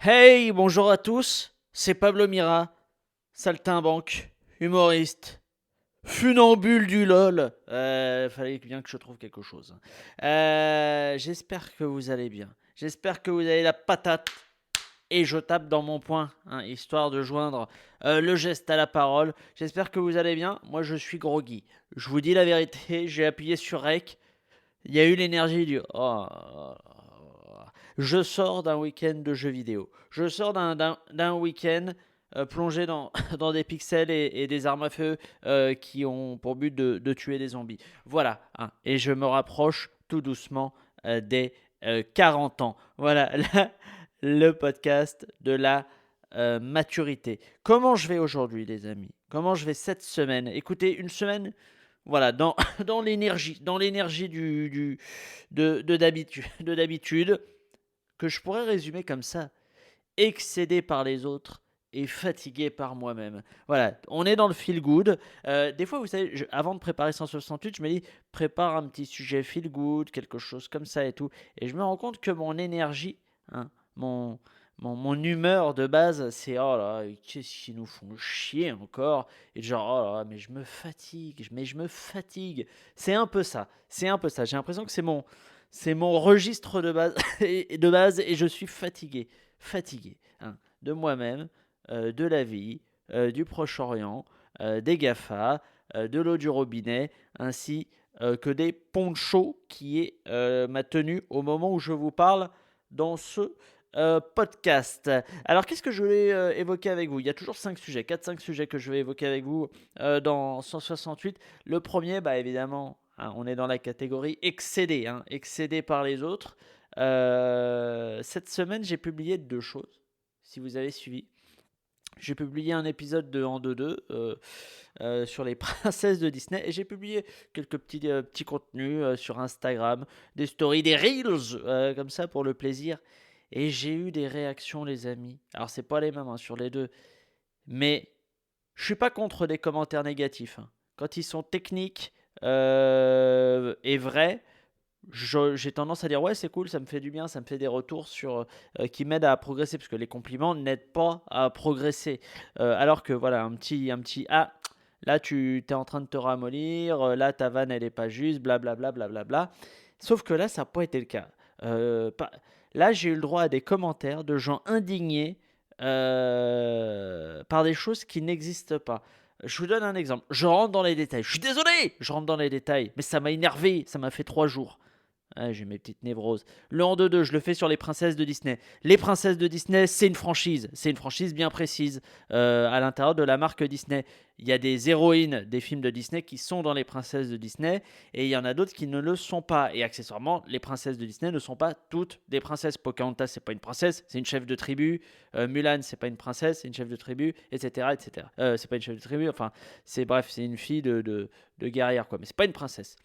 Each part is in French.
Hey, bonjour à tous, c'est Pablo Mira, saltimbanque, humoriste, funambule du LOL. Fallait bien que je trouve quelque chose. J'espère que vous allez bien. J'espère que vous avez la patate. Et je tape dans mon poing, hein, histoire de joindre le geste à la parole. J'espère que vous allez bien. Moi, je suis groggy. Je vous dis la vérité, j'ai appuyé sur Rec. Il y a eu l'énergie du oh. Je sors d'un week-end de jeux vidéo. Je sors d'un week-end plongé dans, dans des pixels et des armes à feu qui ont pour but de tuer des zombies. Voilà. Hein. Et je me rapproche tout doucement des 40 ans. Voilà le podcast de la maturité. Comment je vais aujourd'hui, les amis? Comment je vais cette semaine? Écoutez, une semaine, voilà, dans l'énergie de d'habitude, que je pourrais résumer comme ça, excédé par les autres et fatigué par moi-même. Voilà, on est dans le feel good. Des fois, vous savez, avant de préparer 168, je me dis, prépare un petit sujet feel good, quelque chose comme ça et tout. Et je me rends compte que mon énergie, hein, mon, mon humeur de base, c'est oh là, qu'est-ce qu'ils nous font chier encore. Et genre, oh là, mais je me fatigue. C'est un peu ça, c'est un peu ça. J'ai l'impression que c'est mon registre de base, de base et je suis fatigué hein, de moi-même, de la vie, du Proche-Orient, des GAFA, de l'eau du robinet, ainsi que des ponchos, qui est ma tenue au moment où je vous parle dans ce podcast. Alors, qu'est-ce que je vais évoquer avec vous? Il y a toujours 5 sujets, 4-5 sujets que je vais évoquer avec vous dans 168. Le premier, bah évidemment, hein, on est dans la catégorie excédé, hein, excédé par les autres. Cette semaine, j'ai publié 2 choses, si vous avez suivi. J'ai publié un épisode de En 2-2 sur les princesses de Disney et j'ai publié quelques petits contenus sur Instagram, des stories, des reels, comme ça pour le plaisir. Et j'ai eu des réactions, les amis. Alors, c'est pas les mêmes hein, sur les deux, mais je suis pas contre des commentaires négatifs. Hein. Quand ils sont techniques et vrais, j'ai tendance à dire ouais c'est cool, ça me fait du bien, ça me fait des retours sur qui m'aident à progresser parce que les compliments n'aident pas à progresser. Alors que voilà un petit ah là tu es en train de te ramollir, là ta vanne elle est pas juste, blablabla blablabla. Sauf que là ça n'a pas été le cas. Pas- Là j'ai eu le droit à des commentaires de gens indignés par des choses qui n'existent pas. Je vous donne un exemple. Je rentre dans les détails. Je suis désolé, je rentre dans les détails, mais ça m'a énervé. Ça m'a fait 3 jours. Ah, j'ai mes petites névroses. Le en 2-2, je le fais sur les princesses de Disney. Les princesses de Disney, c'est une franchise. C'est une franchise bien précise à l'intérieur de la marque Disney. Il y a des héroïnes des films de Disney qui sont dans les princesses de Disney et il y en a d'autres qui ne le sont pas. Et accessoirement, les princesses de Disney ne sont pas toutes des princesses. Pocahontas, c'est pas une princesse, c'est une chef de tribu. Mulan, c'est pas une princesse, c'est une chef de tribu, etc. etc. C'est pas une chef de tribu, enfin, c'est bref, c'est une fille de guerrière, quoi. Mais c'est pas une princesse.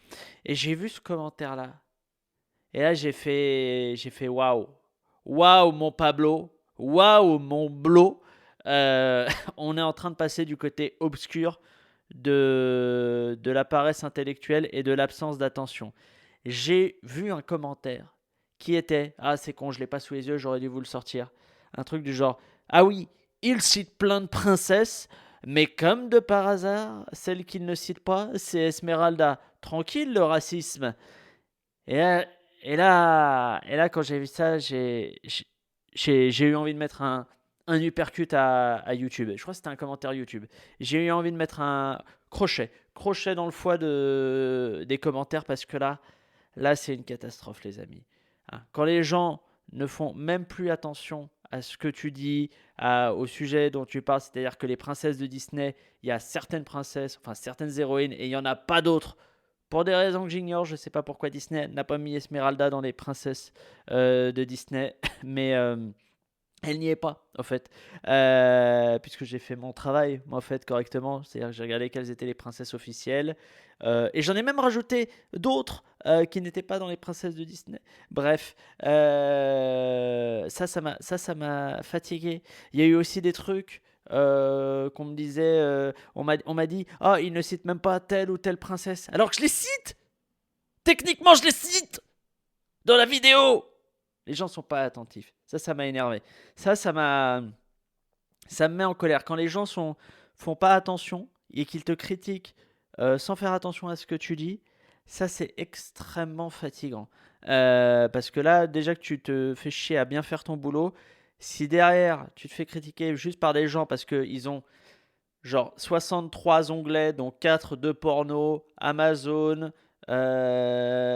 Et j'ai vu ce commentaire-là. Et là, j'ai fait waouh. Waouh, mon Pablo. Waouh, mon Blo. On est en train de passer du côté obscur de la paresse intellectuelle et de l'absence d'attention. J'ai vu un commentaire qui était ah, c'est con, je l'ai pas sous les yeux, j'aurais dû vous le sortir. Un truc du genre ah oui, il cite plein de princesses, mais comme de par hasard, celle qu'il ne cite pas, c'est Esmeralda. Tranquille le racisme. Et là, et là, quand j'ai vu ça, j'ai eu envie de mettre un uppercut à YouTube. Je crois que c'était un commentaire YouTube. J'ai eu envie de mettre un crochet dans le foie des commentaires parce que là, c'est une catastrophe, les amis. Hein. Quand les gens ne font même plus attention à ce que tu dis, au sujet dont tu parles, c'est-à-dire que les princesses de Disney, il y a certaines princesses, enfin certaines héroïnes, et il n'y en a pas d'autres pour des raisons que j'ignore, je ne sais pas pourquoi Disney n'a pas mis Esmeralda dans les princesses de Disney, mais elle n'y est pas, en fait, puisque j'ai fait mon travail, moi, en fait, correctement, c'est-à-dire que j'ai regardé quelles étaient les princesses officielles, et j'en ai même rajouté d'autres qui n'étaient pas dans les princesses de Disney. Bref, ça m'a fatigué. Il y a eu aussi des trucs qu'on me disait, on m'a dit, ah, il ne cite même pas telle ou telle princesse, alors que je les cite. Techniquement, je les cite dans la vidéo. Les gens sont pas attentifs. Ça m'a énervé. Ça me met en colère. Quand les gens font pas attention et qu'ils te critiquent sans faire attention à ce que tu dis, ça c'est extrêmement fatigant. Parce que là, déjà que tu te fais chier à bien faire ton boulot, si derrière tu te fais critiquer juste par des gens parce qu'ils ont genre 63 onglets, dont 4 de porno, Amazon, Vinted,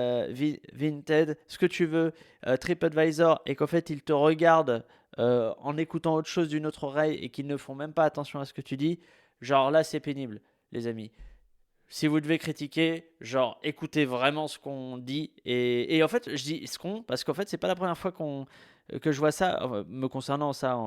ce que tu veux, TripAdvisor, et qu'en fait ils te regardent en écoutant autre chose d'une autre oreille et qu'ils ne font même pas attention à ce que tu dis, genre là c'est pénible, les amis. Si vous devez critiquer, genre écoutez vraiment ce qu'on dit. Et en fait, je dis ce qu'on, parce qu'en fait, c'est pas la première fois que je vois ça, me concernant ça.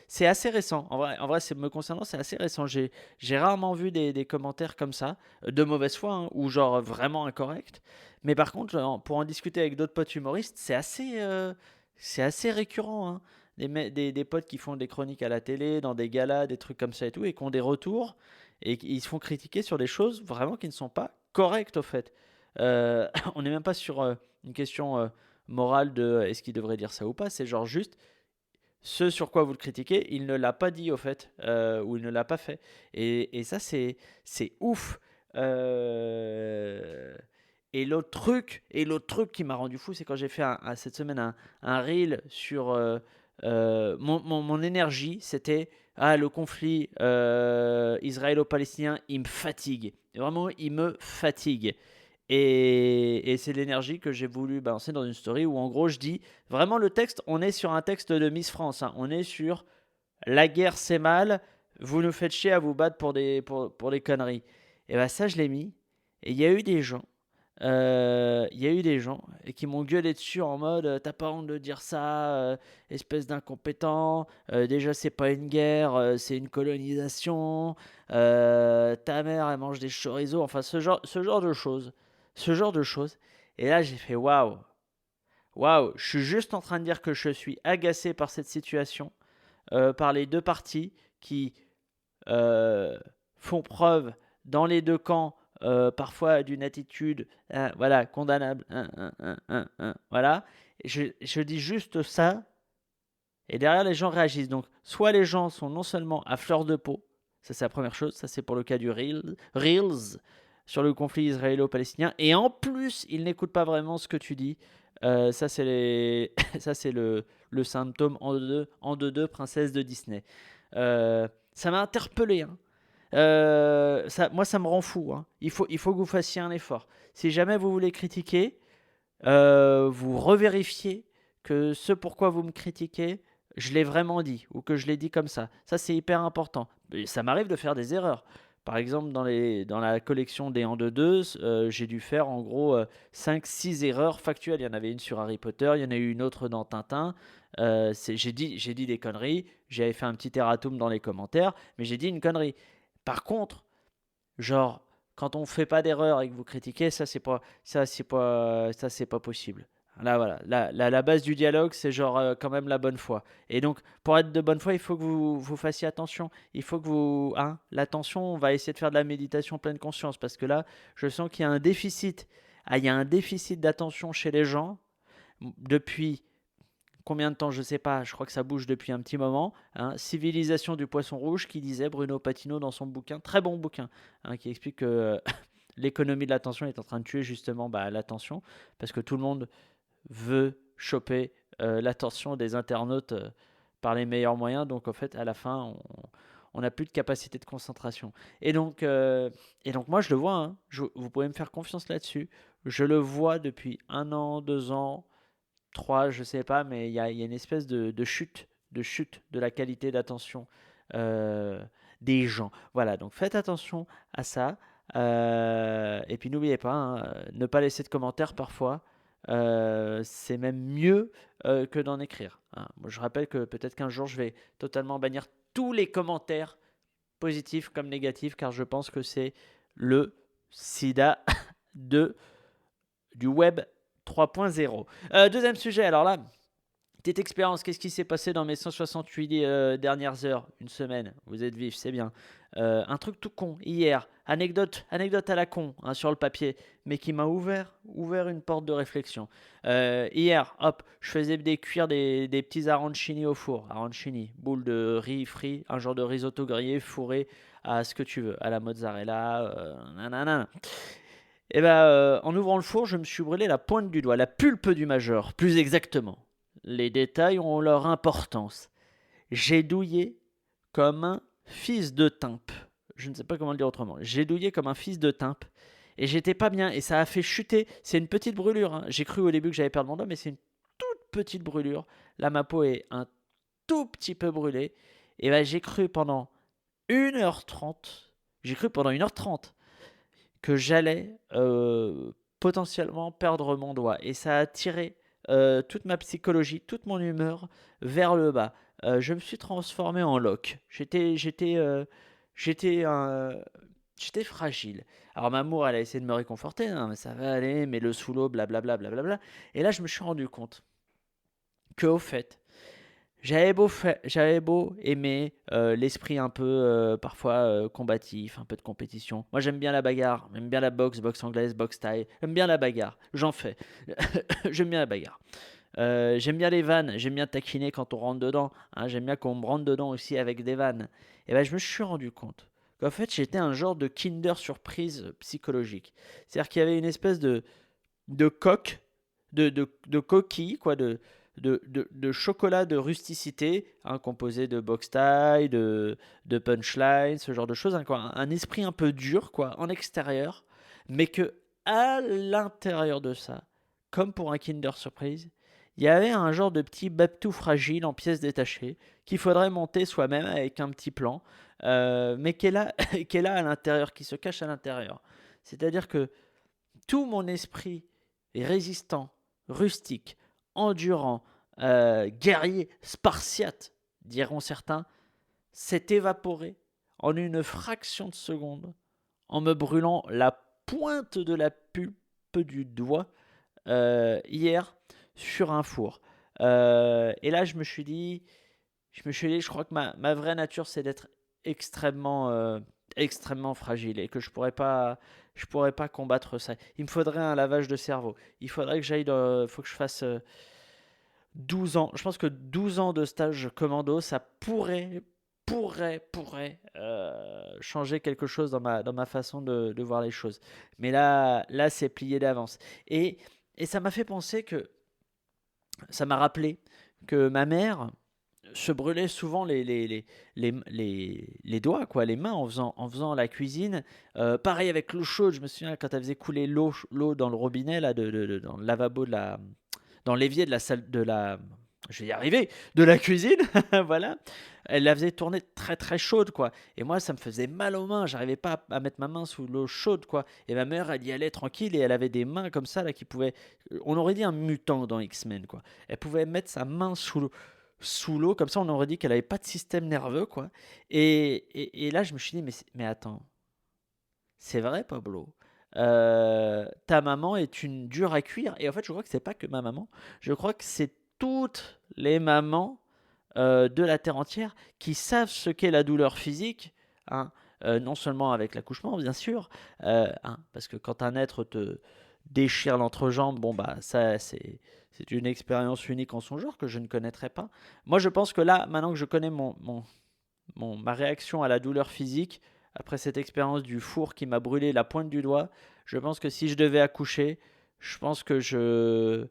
C'est assez récent. En vrai me concernant, c'est assez récent. J'ai rarement vu des commentaires comme ça, de mauvaise foi, hein, ou genre vraiment incorrects. Mais par contre, pour en discuter avec d'autres potes humoristes, c'est assez récurrent, hein. Des potes qui font des chroniques à la télé, dans des galas, des trucs comme ça et tout, et qui ont des retours et ils se font critiquer sur des choses vraiment qui ne sont pas correctes au fait. On n'est même pas sur une question morale de est-ce qu'il devrait dire ça ou pas, c'est genre juste ce sur quoi vous le critiquez, il ne l'a pas dit au fait, ou il ne l'a pas fait. Et ça c'est ouf. Euh, et l'autre truc qui m'a rendu fou, c'est quand j'ai fait cette semaine un reel sur mon énergie. C'était le conflit israélo-palestinien, il me fatigue. Vraiment, il me fatigue. Et c'est l'énergie que j'ai voulu balancer dans une story où en gros je dis vraiment le texte, on est sur un texte de Miss France, hein. On est sur la guerre c'est mal, vous nous faites chier à vous battre pour des conneries. Et bah ça je l'ai mis. Et il y a eu des gens qui m'ont gueulé dessus en mode t'as pas honte de dire ça, espèce d'incompétent, déjà c'est pas une guerre, c'est une colonisation, ta mère elle mange des chorizo, enfin ce genre de choses. Ce genre de choses. Et là j'ai fait waouh, waouh, je suis juste en train de dire que je suis agacé par cette situation, par les deux parties qui euh, font preuve dans les deux camps parfois d'une attitude voilà, condamnable. Voilà. Je dis juste ça et derrière les gens réagissent. Donc soit les gens sont non seulement à fleur de peau, ça c'est la première chose, ça c'est pour le cas du Reels sur le conflit israélo-palestinien, et en plus ils n'écoutent pas vraiment ce que tu dis. Ça c'est ça c'est le symptôme en deux princesse de Disney. Ça m'a interpellé, hein. Moi, ça me rend fou, hein. Il faut que vous fassiez un effort. Si jamais vous voulez critiquer, vous revérifiez que ce pourquoi vous me critiquez, je l'ai vraiment dit ou que je l'ai dit comme ça. Ça, c'est hyper important. Et ça m'arrive de faire des erreurs. Par exemple, dans la collection des en deux deux, j'ai dû faire en gros 5-6 erreurs factuelles. Il y en avait une sur Harry Potter, il y en a eu une autre dans Tintin. J'ai dit des conneries, j'avais fait un petit erratum dans les commentaires, mais j'ai dit une connerie. Par contre, genre, quand on fait pas d'erreur et que vous critiquez, ça c'est pas possible. Là, voilà. La base du dialogue, c'est genre quand même la bonne foi. Et donc, pour être de bonne foi, il faut que vous fassiez attention. Il faut que vous, hein, l'attention, on va essayer de faire de la méditation pleine conscience parce que là, je sens qu'il y a un déficit. Il y a un déficit d'attention chez les gens depuis combien de temps, je sais pas, je crois que ça bouge depuis un petit moment, hein. Civilisation du poisson rouge, qui disait Bruno Patino dans son bouquin, très bon bouquin, hein, qui explique que l'économie de l'attention est en train de tuer justement l'attention, parce que tout le monde veut choper l'attention des internautes par les meilleurs moyens, donc en fait à la fin on n'a plus de capacité de concentration. Et donc moi je le vois, hein, vous pouvez me faire confiance là-dessus, je le vois depuis 1 an, 2 ans, 3, je sais pas, mais il y a une espèce de chute de la qualité d'attention euh, des gens. Voilà, donc faites attention à ça. Et puis n'oubliez pas, hein, ne pas laisser de commentaires parfois. C'est même mieux que d'en écrire, hein. Moi, je rappelle que peut-être qu'un jour, je vais totalement bannir tous les commentaires, positifs comme négatifs, car je pense que c'est le sida de du web 3.0. Deuxième sujet, alors là, petite expérience, qu'est-ce qui s'est passé dans mes 168 dernières heures, une semaine, vous êtes vif, c'est bien. Un truc tout con, hier, anecdote à la con, hein, sur le papier, mais qui m'a ouvert une porte de réflexion. Hier, hop, je faisais cuire des petits arancini au four. Arancini, boule de riz frit, un genre de risotto grillé, fourré à ce que tu veux, à la mozzarella, nanana. Et en ouvrant le four, je me suis brûlé la pointe du doigt, la pulpe du majeur, plus exactement. Les détails ont leur importance. J'ai douillé comme un fils de timpe. Je ne sais pas comment le dire autrement. J'ai douillé comme un fils de timpe. Et j'étais pas bien. Et ça a fait chuter. C'est une petite brûlure, hein. J'ai cru au début que j'allais perdre mon doigt, mais c'est une toute petite brûlure. Là, ma peau est un tout petit peu brûlée. Et j'ai cru pendant 1h30. J'ai cru pendant 1h30 que j'allais potentiellement perdre mon doigt. Et ça a tiré toute ma psychologie, toute mon humeur vers le bas. Je me suis transformé en loque. J'étais fragile. Alors Mamour, elle a essayé de me réconforter. Non, mais ça va aller, mais le sous l'eau, blablabla, blablabla. Et là, je me suis rendu compte que, au fait, j'avais beau aimer l'esprit un peu parfois combatif, un peu de compétition. Moi, j'aime bien la bagarre, j'aime bien la boxe anglaise, boxe thaï. J'aime bien la bagarre, j'en fais. J'aime bien la bagarre. J'aime bien les vannes, j'aime bien taquiner quand on rentre dedans, hein. J'aime bien qu'on me rentre dedans aussi avec des vannes. Et je me suis rendu compte qu'en fait, j'étais un genre de Kinder surprise psychologique. C'est-à-dire qu'il y avait une espèce de coque, de coquille, quoi, de chocolat de rusticité, hein, composé de box tie, de punchline, ce genre de choses, hein, quoi. Un esprit un peu dur, quoi, en extérieur, mais que à l'intérieur de ça, comme pour un Kinder Surprise, il y avait un genre de petit babtou fragile en pièces détachées qu'il faudrait monter soi-même avec un petit plan, mais qui est là, qui est là à l'intérieur, qui se cache à l'intérieur. C'est-à-dire que tout mon esprit est résistant, rustique, endurant, guerrier, spartiate, diront certains, s'est évaporé en une fraction de seconde en me brûlant la pointe de la pulpe du doigt hier sur un four. Et là, je me suis dit, je crois que ma vraie nature, c'est d'être extrêmement fragile et que je pourrais pas combattre ça. Il me faudrait un lavage de cerveau. Il faudrait que faut que je fasse 12 ans. Je pense que 12 ans de stage commando, ça pourrait changer quelque chose dans ma façon de voir les choses. Mais là c'est plié d'avance. Et ça m'a fait penser ça m'a rappelé que ma mère se brûlait souvent les doigts, quoi, les mains en faisant la cuisine. Pareil avec l'eau chaude, je me souviens quand elle faisait couler l'eau dans le robinet, là, dans le lavabo dans l'évier de la salle je vais y arriver, de la cuisine, voilà. Elle la faisait tourner très très chaude, quoi. Et moi, ça me faisait mal aux mains. J'arrivais pas à mettre ma main sous l'eau chaude, quoi. Et ma mère, elle y allait tranquille et elle avait des mains comme ça, là, qui pouvaient. On aurait dit un mutant dans X-Men, quoi. Elle pouvait mettre sa main sous l'eau, comme ça, on aurait dit qu'elle avait pas de système nerveux, quoi. Et là, je me suis dit, mais attends, c'est vrai, Pablo. Ta maman est une dure à cuire. Et en fait, je crois que c'est pas que ma maman. Je crois que c'est toutes les mamans de la terre entière qui savent ce qu'est la douleur physique, hein, non seulement avec l'accouchement, bien sûr, hein, parce que quand un être te déchire l'entrejambe, bon bah ça c'est une expérience unique en son genre que je ne connaîtrais pas. Moi, je pense que là, maintenant que je connais ma réaction à la douleur physique, après cette expérience du four qui m'a brûlé la pointe du doigt, je pense que si je devais accoucher, je pense que je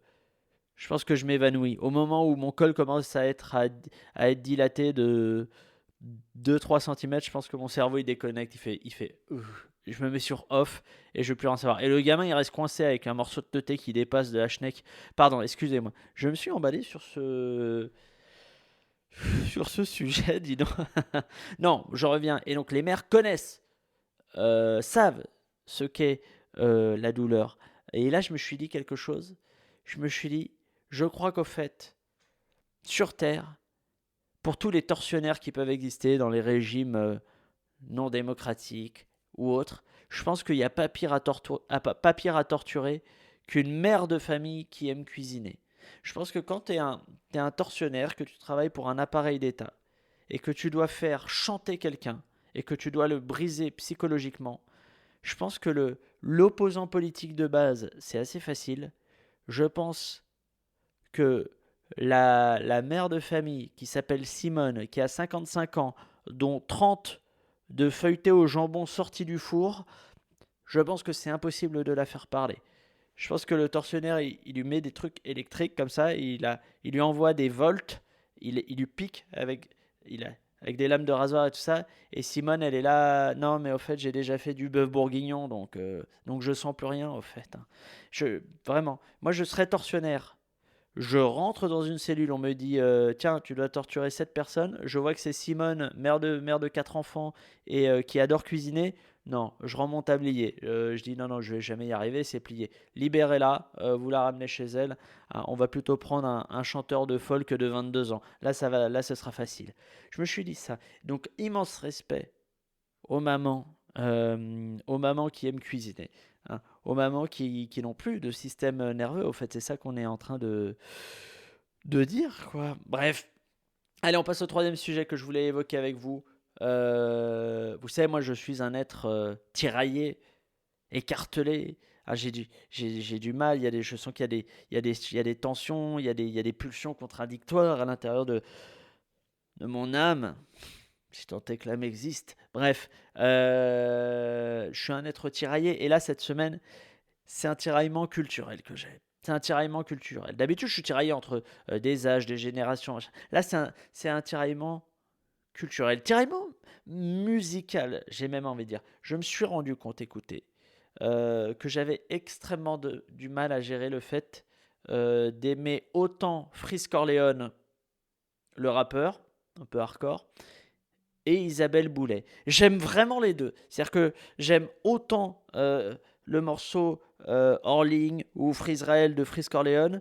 m'évanouis. Au moment où mon col commence à être dilaté de 2-3 cm, je pense que mon cerveau il déconnecte, il fait je me mets sur off et je veux plus rien savoir. Et le gamin il reste coincé avec un morceau de teuté qui dépasse de la schneck. Pardon, excusez-moi. Je me suis emballé sur ce sujet, dis donc. Non, je reviens. Et donc les mères connaissent, savent ce qu'est la douleur. Et là, je me suis dit quelque chose. Je me suis dit, je crois qu'au fait, sur Terre, pour tous les tortionnaires qui peuvent exister dans les régimes non démocratiques ou autres, je pense qu'il n'y a pas pire pas pire à torturer qu'une mère de famille qui aime cuisiner. Je pense que quand t'es un tortionnaire, que tu travailles pour un appareil d'État, et que tu dois faire chanter quelqu'un, et que tu dois le briser psychologiquement, Je pense que l'opposant politique de base, c'est assez facile. Je pense que la mère de famille qui s'appelle Simone, qui a 55 ans, dont 30 de feuilletés au jambon sortis du four, je pense que c'est impossible de la faire parler. Je pense que le tortionnaire, il lui met des trucs électriques comme ça, il lui envoie des volts, il lui pique avec des lames de rasoir et tout ça. Et Simone, elle est là, non, mais au fait, j'ai déjà fait du bœuf bourguignon, donc je sens plus rien, au fait, hein. Vraiment, moi, je serais tortionnaire. Je rentre dans une cellule, on me dit tiens, tu dois torturer cette personne. Je vois que c'est Simone, mère de 4 enfants et qui adore cuisiner. Non, je rends mon tablier. Je dis non, non, je vais jamais y arriver, c'est plié. Libérez-la, vous la ramenez chez elle. Ah, on va plutôt prendre un chanteur de folk de 22 ans. Là, ça va, là, ce sera facile. Je me suis dit ça. Donc, immense respect aux mamans qui aiment cuisiner, hein, aux mamans qui n'ont plus de système nerveux. Au fait, c'est ça qu'on est en train de dire, quoi. Bref, allez, on passe au troisième sujet que je voulais évoquer avec vous. Vous savez, moi, je suis un être tiraillé, écartelé. Ah, j'ai du mal. Je sens qu'il y a il y a des tensions, il y a des pulsions contradictoires à l'intérieur de mon âme. Si tant est que l'âme existe. Bref, je suis un être tiraillé. Et là, cette semaine, c'est un tiraillement culturel que j'ai. C'est un tiraillement culturel. D'habitude, je suis tiraillé entre des âges, des générations. Là, c'est un tiraillement culturel. Tiraillement musical, j'ai même envie de dire. Je me suis rendu compte, écoutez, que j'avais extrêmement du mal à gérer le fait d'aimer autant Freeze Corleone, le rappeur, un peu hardcore, et Isabelle Boulet. J'aime vraiment les deux. C'est-à-dire que j'aime autant le morceau Orling ou Freezerael de Freeze Corleone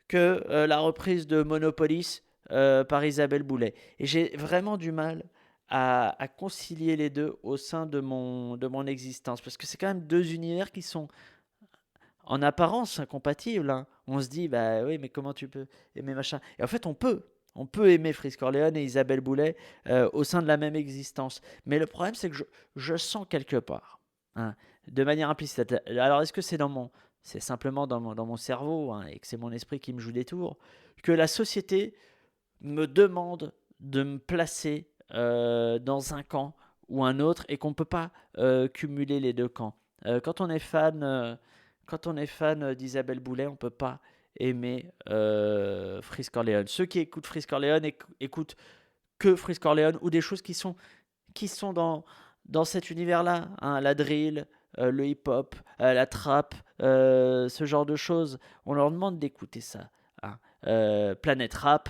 que la reprise de Monopolis par Isabelle Boulet. Et j'ai vraiment du mal à concilier les deux au sein de mon existence. Parce que c'est quand même deux univers qui sont en apparence incompatibles, hein. On se dit, bah oui, mais comment tu peux aimer machin. Et en fait, on peut. On peut aimer Freeze Corleone et Isabelle Boulet au sein de la même existence. Mais le problème, c'est que je sens quelque part, hein, de manière implicite. Alors, est-ce que c'est c'est simplement dans mon cerveau, hein, et que c'est mon esprit qui me joue des tours, que la société me demande de me placer dans un camp ou un autre et qu'on ne peut pas cumuler les deux camps. Quand on est fan d'Isabelle Boulet, on ne peut pas aimer Freeze Corleone. Ceux qui écoutent Freeze Corleone écoutent que Freeze Corleone ou des choses qui sont dans cet univers-là, hein, la drill, le hip-hop, la trap, ce genre de choses. On leur demande d'écouter ça, hein. Planète Rap,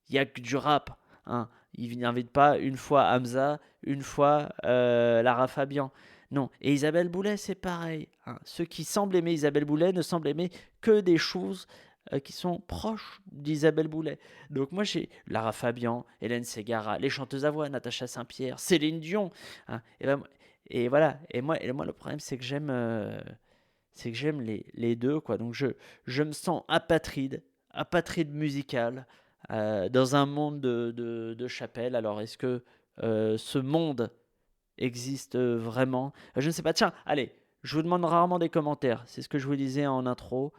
il n'y a que du rap, hein. Ils n'invitent pas une fois Hamza, une fois Lara Fabian. Non. Et Isabelle Boulet, c'est pareil, hein. Ceux qui semblent aimer Isabelle Boulet ne semblent aimer que des choses qui sont proches d'Isabelle Boulet. Donc moi j'ai Lara Fabian, Hélène Ségara, les chanteuses à voix, Natacha Saint-Pierre, Céline Dion, hein. Et voilà. Et moi le problème c'est que j'aime les deux, quoi. Donc je me sens apatride musical dans un monde de chapelle. Alors est-ce que ce monde existe vraiment? Je ne sais pas. Tiens, allez, je vous demande rarement des commentaires. C'est ce que je vous disais en intro.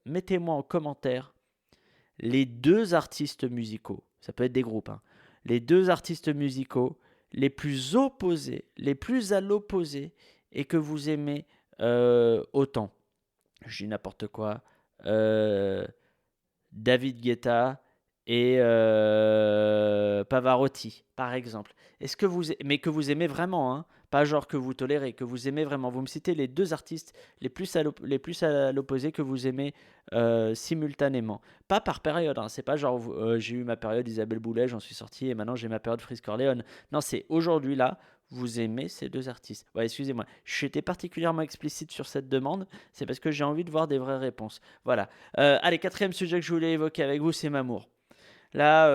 Mettez-moi en commentaire les deux artistes musicaux, ça peut être des groupes, hein, les deux artistes musicaux les plus opposés, les plus à l'opposé, et que vous aimez autant. Je dis n'importe quoi. David Guetta et Pavarotti, par exemple. Est-ce que mais que vous aimez vraiment, hein, pas genre que vous tolérez, que vous aimez vraiment. Vous me citez les deux artistes les plus à l'opposé que vous aimez simultanément. Pas par période, hein. C'est pas genre j'ai eu ma période Isabelle Boulet, j'en suis sorti et maintenant j'ai ma période Freeze Corleone. Non, c'est aujourd'hui là, vous aimez ces deux artistes. Ouais, excusez-moi, j'étais particulièrement explicite sur cette demande, c'est parce que j'ai envie de voir des vraies réponses. Voilà. Allez, quatrième sujet que je voulais évoquer avec vous, c'est Mamour. Là,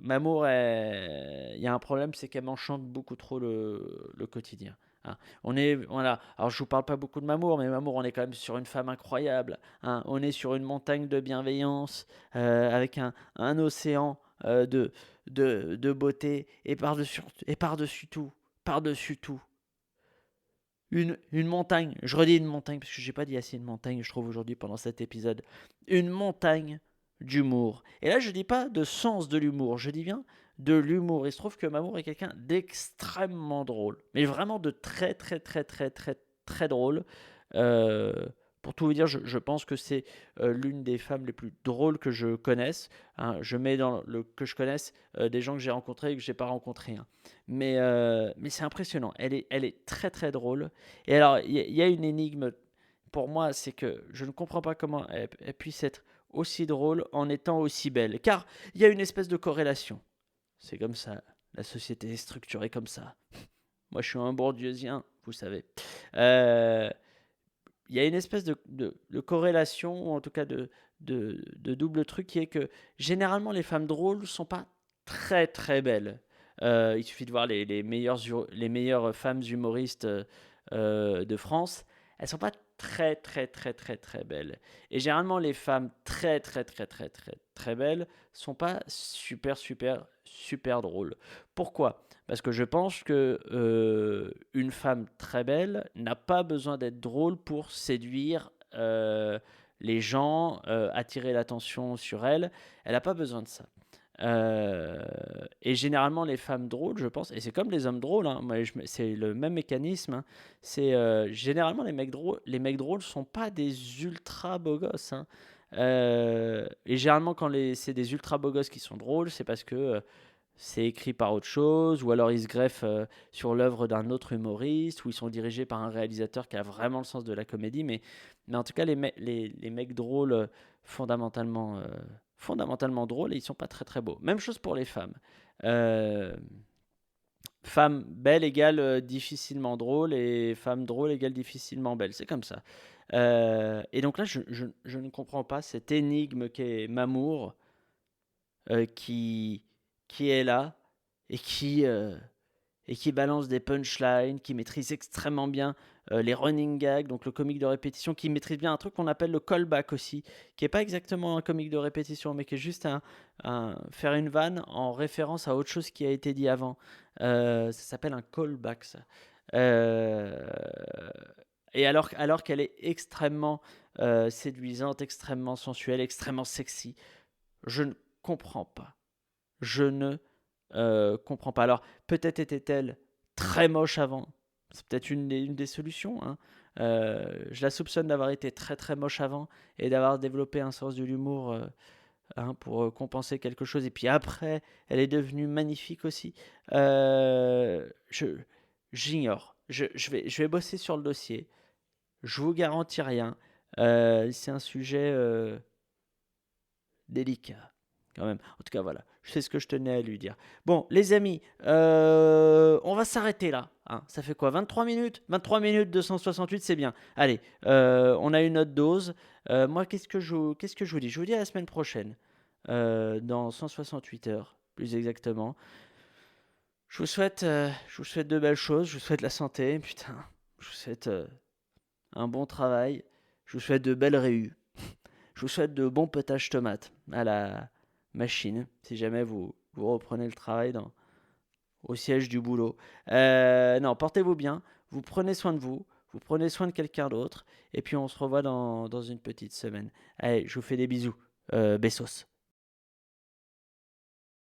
Mamour, il y a un problème, c'est qu'elle m'enchante beaucoup trop le quotidien, hein. Voilà. Alors, je vous parle pas beaucoup de Mamour, mais Mamour, on est quand même sur une femme incroyable, hein. On est sur une montagne de bienveillance, avec un océan de beauté, et par-dessus tout, par-dessus tout, une montagne. Je redis une montagne parce que j'ai pas dit assez une montagne, je trouve aujourd'hui pendant cet épisode. Une montagne d'humour. Et là, je dis pas de sens de l'humour, je dis bien de l'humour. Il se trouve que Mamour est quelqu'un d'extrêmement drôle, mais vraiment de très très très très très très drôle. Euh, pour tout vous dire, je pense que c'est l'une des femmes les plus drôles que je connaisse. Hein. Je mets dans le que je connaisse des gens que j'ai rencontrés et que j'ai pas rencontrés. Hein. Mais c'est impressionnant. Elle est très très drôle. Et alors, il y a une énigme pour moi, c'est que je ne comprends pas comment elle puisse être aussi drôle en étant aussi belle. Car il y a une espèce de corrélation. C'est comme ça. La société est structurée comme ça. Moi, je suis un bourdieusien, vous savez. Euh, Il y a une espèce de corrélation, ou en tout cas de double truc, qui est que généralement les femmes drôles sont pas très très belles. Il suffit de voir les meilleures femmes humoristes de France. Elles sont pas très très très très très belles. Et généralement les femmes très très très très très très belles sont pas super super super drôles. Pourquoi? Parce que je pense que une femme très belle n'a pas besoin d'être drôle pour séduire les gens, attirer l'attention sur elle. Elle n'a pas besoin de ça. Et généralement, les femmes drôles, je pense, et c'est comme les hommes drôles, hein, c'est le même mécanisme. Hein, c'est généralement les mecs drôles sont pas des ultra beaux gosses. Hein. Et généralement, quand c'est des ultra beaux gosses qui sont drôles, c'est parce que c'est écrit par autre chose, ou alors ils se greffent sur l'œuvre d'un autre humoriste, ou ils sont dirigés par un réalisateur qui a vraiment le sens de la comédie. Mais en tout cas, les mecs drôles, fondamentalement drôles, et ils sont pas très très beaux. Même chose pour les femmes. Euh, Femme belle égale difficilement drôle, et femme drôle égale difficilement belle. C'est comme ça. Et donc là, je ne comprends pas cette énigme qu'est Mamour, euh, qui, qui est là et qui balance des punchlines, qui maîtrise extrêmement bien les running gags, donc le comique de répétition, qui maîtrise bien un truc qu'on appelle le callback aussi, qui est pas exactement un comique de répétition, mais qui est juste faire une vanne en référence à autre chose qui a été dit avant. Ça s'appelle un callback, ça. Euh, et alors qu'elle est extrêmement séduisante, extrêmement sensuelle, extrêmement sexy, je ne comprends pas. Je ne comprends pas. Alors, peut-être était-elle très moche avant. C'est peut-être une des solutions. Hein. Je la soupçonne d'avoir été très très moche avant et d'avoir développé un sens de l'humour hein, pour compenser quelque chose. Et puis après, elle est devenue magnifique aussi. J'ignore. Je vais bosser sur le dossier. Je vous garantis rien. C'est un sujet délicat, quand même. En tout cas, voilà. Je sais ce que je tenais à lui dire. Bon, les amis, on va s'arrêter là. Hein. Ça fait quoi 23 minutes 23 minutes 268, c'est bien. Allez, on a une autre dose. Moi, qu'est-ce que je vous dis? Je vous dis à la semaine prochaine. Dans 168 heures, plus exactement. Je vous souhaite de belles choses. Je vous souhaite la santé. Putain, je vous souhaite un bon travail. Je vous souhaite de belles réus. Je vous souhaite de bons potages tomates à la machine, si jamais vous reprenez le travail au siège du boulot. Non, portez-vous bien, vous prenez soin de vous prenez soin de quelqu'un d'autre, et puis on se revoit dans une petite semaine. Allez, je vous fais des bisous. Bessos.